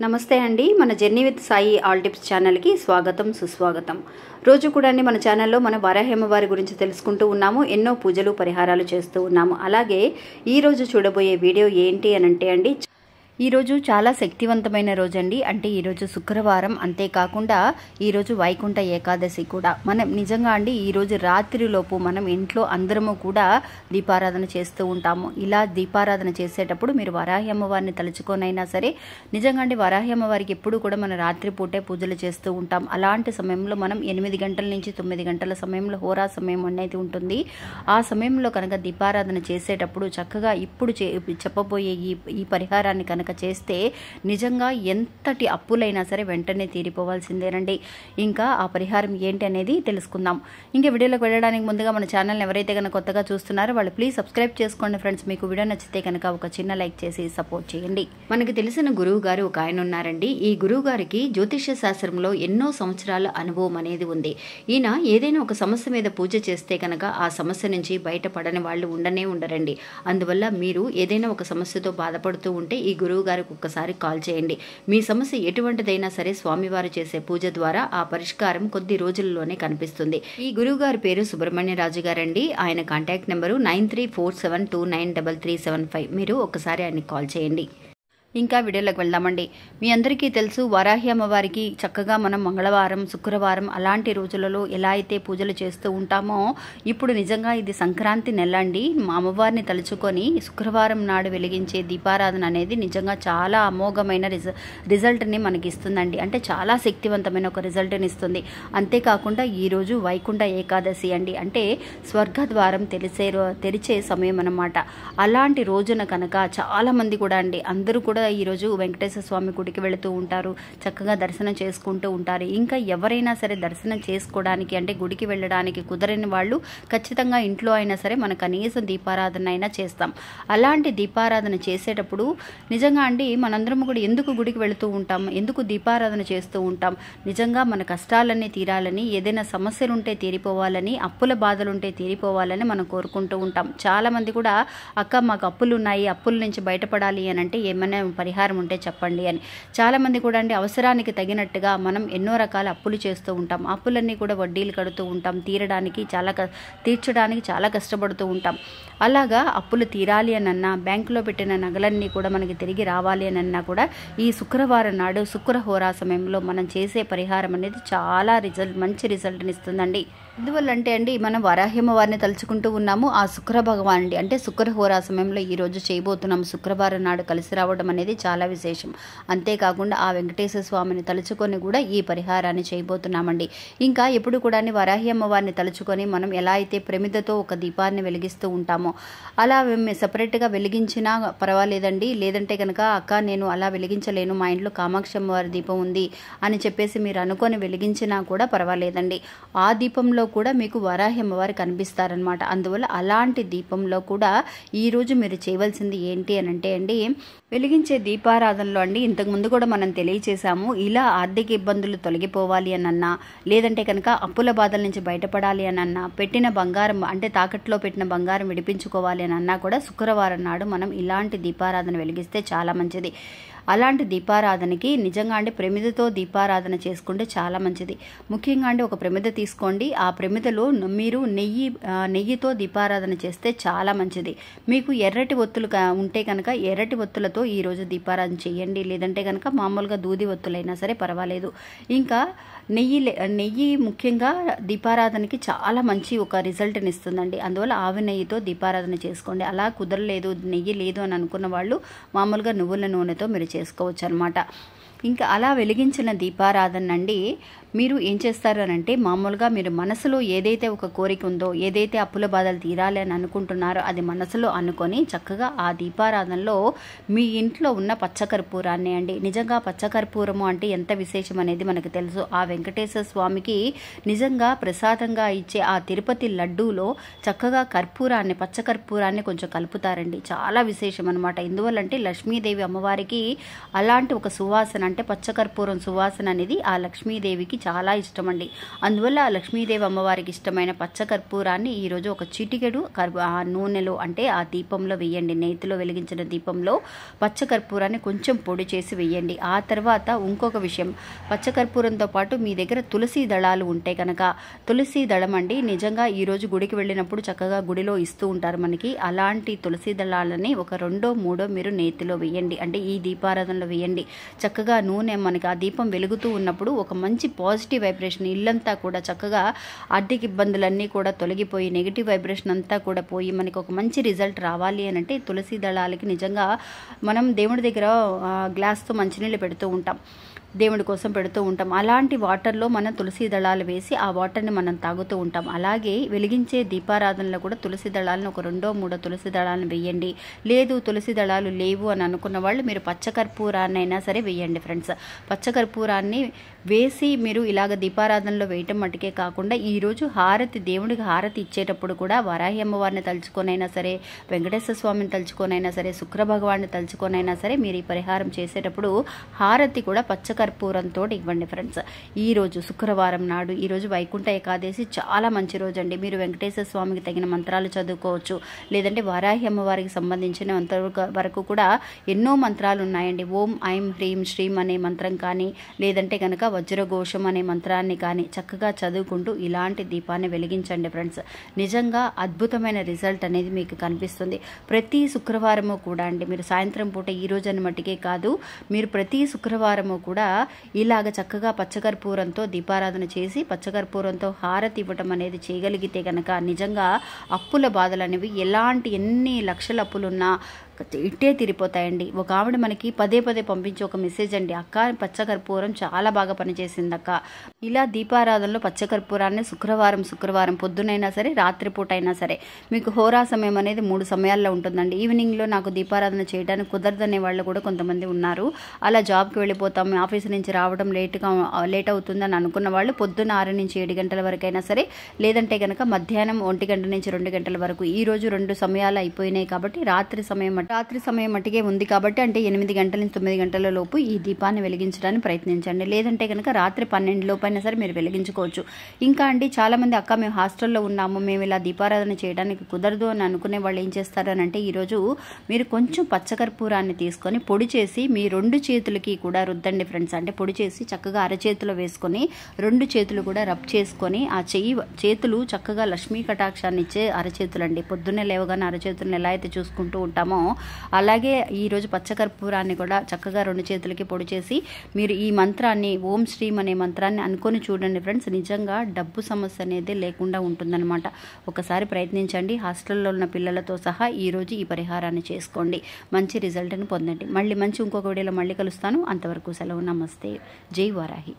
నమస్తే అండి. మన journey with Sai all tips ఛానల్కి స్వాగతం సుస్వాగతం. రోజు కూడా మన ఛానల్లో మన వరాహి అమ్మవారి గురించి తెలుసుకుంటూ ఉన్నాము. ఎన్నో పూజలు పరిహారాలు చేస్తూ ఉన్నాము. అలాగే ఈరోజు చూడబోయే వీడియో ఏంటి అని అంటే అండి, ఈరోజు చాలా శక్తివంతమైన రోజు అండి. అంటే ఈరోజు శుక్రవారం, అంతేకాకుండా ఈరోజు వైకుంఠ ఏకాదశి కూడా. మనం నిజంగా అండి ఈరోజు రాత్రిలోపు మనం ఇంట్లో అందరము కూడా దీపారాధన చేస్తూ ఉంటాము. ఇలా దీపారాధన చేసేటప్పుడు మీరు వరాహి అమ్మవారిని తలుచుకొనైనా సరే, నిజంగా అండి వరాహి అమ్మవారికి ఎప్పుడు కూడా మనం రాత్రిపూటే పూజలు చేస్తూ ఉంటాం. అలాంటి సమయంలో మనం 8 గంటల నుంచి 9 గంటల సమయంలో హోరా సమయం అనేది ఉంటుంది. ఆ సమయంలో కనుక దీపారాధన చేసేటప్పుడు చక్కగా ఇప్పుడు చెప్పబోయే ఈ పరిహారాన్ని కనుక చేస్తే నిజంగా ఎంతటి అప్పులైనా సరే వెంటనే తీరిపోవాల్సిందేనండి. ఇంకా ఆ పరిహారం ఏంటి అనేది తెలుసుకుందాం. ఇంకా వీడియోలోకి వెళ్ళడానికి ముందుగా మన ఛానల్ని ఎవరైతే కనుక కొత్తగా చూస్తున్నారో వాళ్ళు ప్లీజ్ సబ్స్క్రైబ్ చేసుకోండి ఫ్రెండ్స్. మీకు వీడియో నచ్చితే కనుక ఒక చిన్న లైక్ చేసి సపోర్ట్ చేయండి. మనకు తెలిసిన గురువు గారు ఒక ఆయన ఉన్నారండి. ఈ గురువు గారికి జ్యోతిష్య శాస్త్రంలో ఎన్నో సంవత్సరాల అనుభవం అనేది ఉంది. ఈయన ఏదైనా ఒక సమస్య మీద పూజ చేస్తే కనుక ఆ సమస్య నుంచి బయటపడని వాళ్ళు ఉండరండి. అందువల్ల మీరు ఏదైనా ఒక సమస్యతో బాధపడుతూ ఉంటే ఈ గురువు గారికి ఒక్కసారి కాల్ చేయండి. మీ సమస్య ఎటువంటిదైనా సరే స్వామివారు చేసే పూజ ద్వారా ఆ పరిష్కారం కొద్ది రోజుల్లోనే కనిపిస్తుంది. ఈ గురువు గారి పేరు సుబ్రహ్మణ్య రాజు గారండి. ఆయన కాంటాక్ట్ నెంబరు 9347293375. మీరు ఒక్కసారి ఆయనకి కాల్ చేయండి. ఇంకా వీడియోలోకి వెళ్దామండి. మీ అందరికీ తెలుసు వరాహి అమ్మవారికి చక్కగా మనం మంగళవారం, శుక్రవారం అలాంటి రోజులలో ఎలా అయితే పూజలు చేస్తూ ఉంటామో, ఇప్పుడు నిజంగా ఇది సంక్రాంతి నెల అండి. మా అమ్మవారిని తలుచుకొని శుక్రవారం నాడు వెలిగించే దీపారాధన అనేది నిజంగా చాలా అమోఘమైన రిజల్ట్ని మనకి ఇస్తుందండి. అంటే చాలా శక్తివంతమైన ఒక రిజల్ట్ని ఇస్తుంది. అంతేకాకుండా ఈరోజు వైకుంఠ ఏకాదశి అండి. అంటే స్వర్గద్వారం తెరిచే సమయం అన్నమాట. అలాంటి రోజున కనుక చాలామంది కూడా అండి, అందరూ కూడా ఈరోజు వెంకటేశ్వర స్వామి గుడికి వెళుతూ ఉంటారు. చక్కగా దర్శనం చేసుకుంటూ ఉంటారు. ఇంకా ఎవరైనా సరే దర్శనం చేసుకోవడానికి అంటే గుడికి వెళ్ళడానికి కుదరని వాళ్ళు ఖచ్చితంగా ఇంట్లో అయినా సరే మన కనీసం దీపారాధన అయినా చేస్తాం. అలాంటి దీపారాధన చేసేటప్పుడు నిజంగా అండి మనందరం కూడా ఎందుకు గుడికి వెళుతూ ఉంటాం, ఎందుకు దీపారాధన చేస్తూ ఉంటాం, నిజంగా మన కష్టాలన్నీ తీరాలని, ఏదైనా సమస్యలుంటే తీరిపోవాలని, అప్పుల బాధలుంటే తీరిపోవాలని మనం కోరుకుంటూ ఉంటాం. చాలామంది కూడా అక్క మాకు అప్పులు ఉన్నాయి, అప్పుల నుంచి బయటపడాలి అని అంటే ఏమైనా పరిహారం ఉంటే చెప్పండి అని. చాలామంది కూడా అండి అవసరానికి తగినట్టుగా మనం ఎన్నో రకాల అప్పులు చేస్తూ ఉంటాం. అప్పులన్నీ కూడా వడ్డీలు కడుతూ ఉంటాం. తీర్చడానికి చాలా కష్టపడుతూ ఉంటాం. అలాగా అప్పులు తీరాలి అనన్నా, బ్యాంకులో పెట్టిన నగలన్నీ కూడా మనకి తిరిగి రావాలి అనన్నా కూడా ఈ శుక్రవారం నాడు శుక్రహోరా సమయంలో మనం చేసే పరిహారం అనేది చాలా మంచి రిజల్ట్ని ఇస్తుందండి. ఎందువల్ల అంటే అండి మనం వరాహి అమ్మవారిని తలుచుకుంటూ ఉన్నాము. ఆ శుక్ర భగవాన్ అండి, అంటే శుక్రహోరా సమయంలో ఈరోజు చేయబోతున్నాము. శుక్రవారం నాడు కలిసి రావడం అనేది చాలా విశేషం. అంతేకాకుండా ఆ వెంకటేశ్వర స్వామిని తలుచుకొని కూడా ఈ పరిహారాన్ని చేయబోతున్నామండి. ఇంకా ఎప్పుడు కూడా వరాహి అమ్మవారిని తలుచుకొని మనం ఎలా అయితే ప్రమిదతో ఒక దీపాన్ని వెలిగిస్తూ ఉంటామో అలా సపరేట్గా వెలిగించినా పర్వాలేదండి. లేదంటే కనుక అక్క నేను అలా వెలిగించలేను, మా ఇంట్లో కామాక్షి అమ్మవారి దీపం ఉంది అని చెప్పేసి మీరు అనుకొని వెలిగించినా కూడా పర్వాలేదండి. ఆ దీపంలో కూడా మీకు వరాహి అమ్మవారు కనిపిస్తారనమాట. అందువల్ల అలాంటి దీపంలో కూడా ఈరోజు మీరు చేయవలసింది ఏంటి అని అంటే అండి, వెలిగించే దీపారాధనలో అండి ఇంతకుముందు కూడా మనం తెలియచేసాము. ఇలా ఆర్థిక ఇబ్బందులు తొలగిపోవాలి అనన్నా, లేదంటే కనుక అప్పుల బాధల నుంచి బయటపడాలి అనన్నా, పెట్టిన బంగారం అంటే తాకట్లో పెట్టిన బంగారం విడిపించుకోవాలి అని అన్నా కూడా శుక్రవారం నాడు మనం ఇలాంటి దీపారాధన వెలిగిస్తే చాలా మంచిది. అలాంటి దీపారాధనకి నిజంగా అంటే ప్రమిదతో దీపారాధన చేసుకుంటే చాలా మంచిది. ముఖ్యంగా అంటే ఒక ప్రమిద తీసుకోండి. ఆ ప్రమిదలో మీరు నెయ్యితో దీపారాధన చేస్తే చాలా మంచిది. మీకు ఎర్రటి ఒత్తులు ఉంటే కనుక ఎర్రటి ఒత్తులతో ఈరోజు దీపారాధన చేయండి. లేదంటే కనుక మామూలుగా దూది ఒత్తులైనా సరే పర్వాలేదు. ఇంకా నెయ్యి ముఖ్యంగా దీపారాధనకి చాలా మంచి ఒక రిజల్ట్ని ఇస్తుందండి. అందువల్ల ఆవు నెయ్యితో దీపారాధన చేసుకోండి. అలా కుదరలేదు, నెయ్యి లేదు అని అనుకున్న వాళ్ళు మామూలుగా నువ్వుల నూనెతో మీరు చేసుకోవచ్చు అనమాట. ఇంకా అలా వెలిగించిన దీపారాధన అండి మీరు ఏం చేస్తారు అని అంటే, మామూలుగా మీరు మనసులో ఏదైతే ఒక కోరిక ఉందో, ఏదైతే అప్పుల బాధలు తీరాలి అని అనుకుంటున్నారో అది మనసులో అనుకొని చక్కగా ఆ దీపారాధనలో మీ ఇంట్లో ఉన్న పచ్చకర్పూరాన్ని అండి, నిజంగా పచ్చకర్పూరము అంటే ఎంత విశేషం అనేది మనకు తెలుసు. ఆ వెంకటేశ్వర స్వామికి నిజంగా ప్రసాదంగా ఇచ్చే ఆ తిరుపతి లడ్డూలో చక్కగా పచ్చకర్పూరాన్ని కొంచెం కలుపుతారండి. చాలా విశేషం అనమాట. ఎందువల్లంటే లక్ష్మీదేవి అమ్మవారికి అలాంటి ఒక సువాసన అంటే పచ్చకర్పూరం సువాసన అనేది ఆ లక్ష్మీదేవికి చాలా ఇష్టం అండి. అందువల్ల ఆ లక్ష్మీదేవి అమ్మవారికి ఇష్టమైన పచ్చకర్పూరాన్ని ఈరోజు ఒక చిటికెడు ఆ నూనెలో అంటే ఆ దీపంలో వేయండి. నేతిలో వెలిగించిన దీపంలో పచ్చకర్పూరాన్ని కొంచెం పొడి చేసి వేయండి. ఆ తర్వాత ఇంకొక విషయం, పచ్చకర్పూరంతో పాటు మీ దగ్గర తులసి దళాలు ఉంటే కనుక తులసి దళం అండి, నిజంగా ఈరోజు గుడికి వెళ్ళినప్పుడు చక్కగా గుడిలో ఇస్తూ ఉంటారు మనకి. అలాంటి తులసి దళాలని ఒక 2-3 మీరు నేతిలో వేయండి, అంటే ఈ దీపారాధనలో వేయండి. చక్కగా నూనె మనకి ఆ దీపం వెలుగుతూ ఉన్నప్పుడు ఒక మంచి పాజిటివ్ వైబ్రేషన్ ఇల్లంతా కూడా చక్కగా ఆర్థిక ఇబ్బందులన్నీ కూడా తొలగిపోయి నెగిటివ్ వైబ్రేషన్ అంతా కూడా పోయి మనకి ఒక మంచి రిజల్ట్ రావాలి అని అంటే తులసి దళాలకి నిజంగా మనం దేవుడి దగ్గర గ్లాస్తో మంచినీళ్ళు పెడుతూ ఉంటాం, దేవుడి కోసం పెడుతూ ఉంటాం. అలాంటి వాటర్లో మనం తులసి దళాలు వేసి ఆ వాటర్ని మనం తాగుతూ ఉంటాం. అలాగే వెలిగించే దీపారాధనలో కూడా తులసి దళాలను ఒక 2-3 తులసి దళాలను వేయండి. లేదు తులసి దళాలు లేవు అని అనుకున్న వాళ్ళు మీరు పచ్చకర్పూరాన్ని అయినా సరే వేయండి ఫ్రెండ్స్. పచ్చకర్పూరాన్ని వేసి మీరు ఇలాగ దీపారాధనలో వేయటం మటుకే కాకుండా ఈరోజు హారతి, దేవుడికి హారతి ఇచ్చేటప్పుడు కూడా వరాహి అమ్మవారిని తలుచుకొనైనా సరే, వెంకటేశ్వర స్వామిని తలుచుకొనైనా సరే, శుక్ర భగవాన్ని తలుచుకొనైనా సరే మీరు ఈ పరిహారం చేసేటప్పుడు హారతి కూడా పచ్చకర్పూరంతో ఇవ్వండి ఫ్రెండ్స్. ఈరోజు శుక్రవారం నాడు, ఈరోజు వైకుంఠ ఏకాదశి చాలా మంచి రోజు అండి. మీరు వెంకటేశ్వర స్వామికి తగిన మంత్రాలు చదువుకోవచ్చు, లేదంటే వరాహి అమ్మవారికి సంబంధించిన వరకు కూడా ఎన్నో మంత్రాలు ఉన్నాయండి. ఓం ఐం హ్రీం శ్రీం అనే మంత్రం కానీ, లేదంటే కనుక వజ్రఘోషం అనే మంత్రాన్ని కానీ చక్కగా చదువుకుంటూ ఇలాంటి దీపాన్ని వెలిగించండి ఫ్రెండ్స్. నిజంగా అద్భుతమైన రిజల్ట్ అనేది మీకు కనిపిస్తుంది. ప్రతి శుక్రవారము కూడా అండి, మీరు సాయంత్రం పూట ఈ రోజు అని మట్టికే కాదు, మీరు ప్రతి శుక్రవారము కూడా ఇలాగ చక్కగా పచ్చకర్పూరంతో దీపారాధన చేసి పచ్చకర్పూరంతో హారతి ఇవ్వటం అనేది చేయగలిగితే కనుక నిజంగా అప్పుల బాధలు అనేవి ఎన్ని లక్షల అప్పులున్నా ఇట్టే తిరిగిపోతాయండి. ఒక ఆవిడ మనకి పదే పంపించి ఒక మెసేజ్ అండి, అక్క పచ్చకర్పూరం చాలా బాగా పనిచేసింది అక్క. ఇలా దీపారాధనలో పచ్చకర్పూరాన్ని శుక్రవారం పొద్దునైనా సరే, రాత్రిపూట అయినా సరే, మీకు హోరా సమయం అనేది 3 సమయాల్లో ఉంటుందండి. ఈవినింగ్లో నాకు దీపారాధన చేయడానికి కుదరదనే వాళ్ళు కూడా కొంతమంది ఉన్నారు. అలా జాబ్కి వెళ్ళిపోతాం, ఆఫీస్ నుంచి రావడం లేట్ అవుతుందని అనుకున్న వాళ్ళు పొద్దున్న 6 నుంచి 7 గంటల వరకు అయినా సరే, లేదంటే కనుక మధ్యాహ్నం 1 గంట నుంచి 2 గంటల వరకు. ఈ రోజు 2 సమయాలు అయిపోయినాయి కాబట్టి రాత్రి సమయం మట్టికే ఉంది కాబట్టి, అంటే 8 గంటల నుంచి 9 గంటల లోపు ఈ దీపాన్ని వెలిగించడానికి ప్రయత్నించండి. లేదంటే కనుక రాత్రి 12 లోపు అయినా సరే మీరు వెలిగించుకోవచ్చు. ఇంకా అండి, చాలామంది అక్క మేము హాస్టల్లో ఉన్నాము, మేము ఇలా దీపారాధన చేయడానికి కుదరదు అని అనుకునే వాళ్ళు ఏం చేస్తారు అని అంటే, ఈరోజు మీరు కొంచెం పచ్చకర్పూరాన్ని తీసుకొని పొడి చేసి మీ 2 చేతులకి కూడా రుద్దండి ఫ్రెండ్స్. అంటే పొడి చేసి చక్కగా అరచేతిలో వేసుకొని 2 చేతులు కూడా రబ్ చేసుకొని ఆ చేతులు చక్కగా లక్ష్మీ కటాక్షాన్ని ఇచ్చే అరచేతులు అండి. పొద్దున్నే లేవగానే అరచేతులను ఎలా అయితే చూసుకుంటూ ఉంటామో అలాగే ఈరోజు పచ్చకర్పూరాన్ని కూడా చక్కగా 2 చేతులకి పొడి చేసి మీరు ఈ మంత్రాన్ని ఓం శ్రీం అనే మంత్రాన్ని అనుకొని చూడండి ఫ్రెండ్స్. నిజంగా డబ్బు సమస్య అనేది లేకుండా ఉంటుందన్నమాట. ఒకసారి ప్రయత్నించండి. హాస్టల్లో ఉన్న పిల్లలతో సహా ఈరోజు ఈ పరిహారాన్ని చేసుకోండి, మంచి రిజల్ట్ని పొందండి. మళ్ళీ ఇంకొక వీడియోలో మళ్ళీ కలుస్తాను. అంతవరకు సెలవు. నమస్తే. జై వారాహి.